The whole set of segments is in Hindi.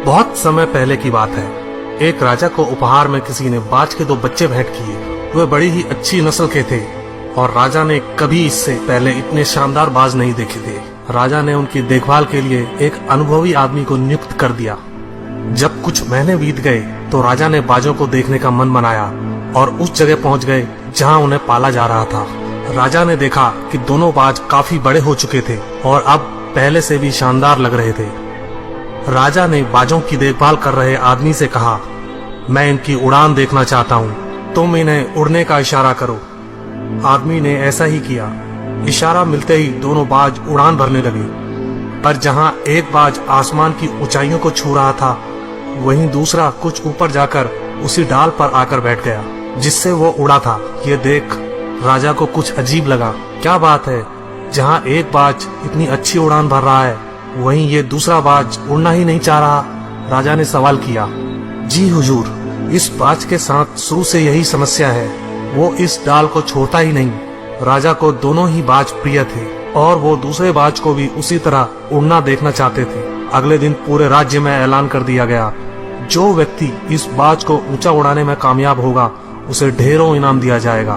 बहुत समय पहले की बात है। एक राजा को उपहार में किसी ने बाज के 2 बच्चे भेंट किए। वे बड़ी ही अच्छी नस्ल के थे और राजा ने कभी इससे पहले इतने शानदार बाज नहीं देखे थे। राजा ने उनकी देखभाल के लिए एक अनुभवी आदमी को नियुक्त कर दिया। जब कुछ महीने बीत गए तो राजा ने बाजों को देखने का मन बनाया और उस जगह पहुंच गए जहां उन्हें पाला जा रहा था। राजा ने देखा कि दोनों बाज काफी बड़े हो चुके थे और अब पहले से भी शानदार लग रहे थे। राजा ने बाजों की देखभाल कर रहे आदमी से कहा, मैं इनकी उड़ान देखना चाहता हूँ, तुम इन्हें उड़ने का इशारा करो। आदमी ने ऐसा ही किया। इशारा मिलते ही दोनों बाज उड़ान भरने लगे, पर जहाँ एक बाज आसमान की ऊंचाइयों को छू रहा था, वहीं दूसरा कुछ ऊपर जाकर उसी डाल पर आकर बैठ गया जिससे वो उड़ा था। ये देख राजा को कुछ अजीब लगा। क्या बात है, जहाँ एक बाज इतनी अच्छी उड़ान भर रहा है, वहीं ये दूसरा बाज उड़ना ही नहीं चाह रहा। राजा ने सवाल किया, जी हुजूर, इस बाज के साथ शुरू से यही समस्या है, वो इस डाल को छोड़ता ही नहीं। राजा को दोनों ही बाज प्रिय थे और वो दूसरे बाज को भी उसी तरह उड़ना देखना चाहते थे। अगले दिन पूरे राज्य में ऐलान कर दिया गया, जो व्यक्ति इस बाज को ऊंचा उड़ाने में कामयाब होगा उसे ढेरों इनाम दिया जाएगा।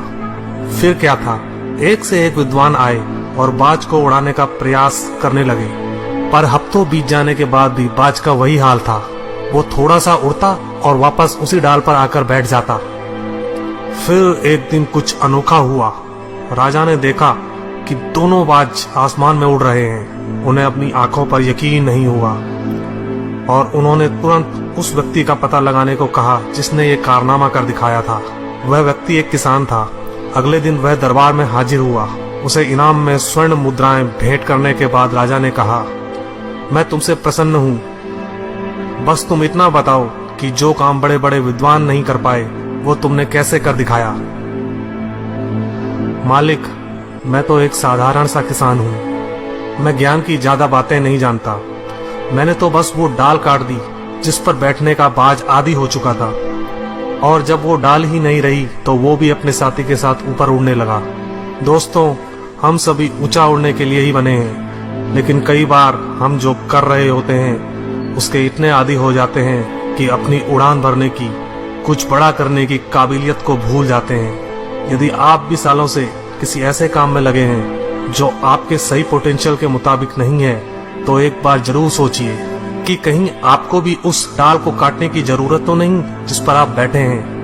फिर क्या था, एक से एक विद्वान आए और बाज को उड़ाने का प्रयास करने लगे, पर हफ्तों बीत जाने के बाद भी बाज का वही हाल था। वो थोड़ा सा उड़ता और वापस उसी डाल पर आकर बैठ जाता। फिर एक दिन कुछ अनोखा हुआ। राजा ने देखा कि दोनों बाज आसमान में उड़ रहे हैं। उन्हें अपनी आंखों पर यकीन नहीं हुआ और उन्होंने तुरंत उस व्यक्ति का पता लगाने को कहा जिसने ये कारनामा कर दिखाया था। वह व्यक्ति एक किसान था। अगले दिन वह दरबार में हाजिर हुआ। उसे इनाम में स्वर्ण मुद्राएं भेंट करने के बाद राजा ने कहा, मैं तुमसे प्रसन्न हूँ, बस तुम इतना बताओ कि जो काम बड़े बड़े विद्वान नहीं कर पाए वो तुमने कैसे कर दिखाया। मालिक, मैं तो एक साधारण सा किसान हूँ, मैं ज्ञान की ज्यादा बातें नहीं जानता। मैंने तो बस वो डाल काट दी जिस पर बैठने का बाज आदी हो चुका था, और जब वो डाल ही नहीं रही तो वो भी अपने साथी के साथ ऊपर उड़ने लगा। दोस्तों, हम सभी ऊंचा उड़ने के लिए ही बने हैं, लेकिन कई बार हम जो कर रहे होते हैं उसके इतने आदी हो जाते हैं कि अपनी उड़ान भरने की, कुछ बड़ा करने की काबिलियत को भूल जाते हैं। यदि आप भी सालों से किसी ऐसे काम में लगे हैं जो आपके सही पोटेंशियल के मुताबिक नहीं है, तो एक बार जरूर सोचिए कि कहीं आपको भी उस डाल को काटने की जरूरत तो नहीं जिस पर आप बैठे हैं।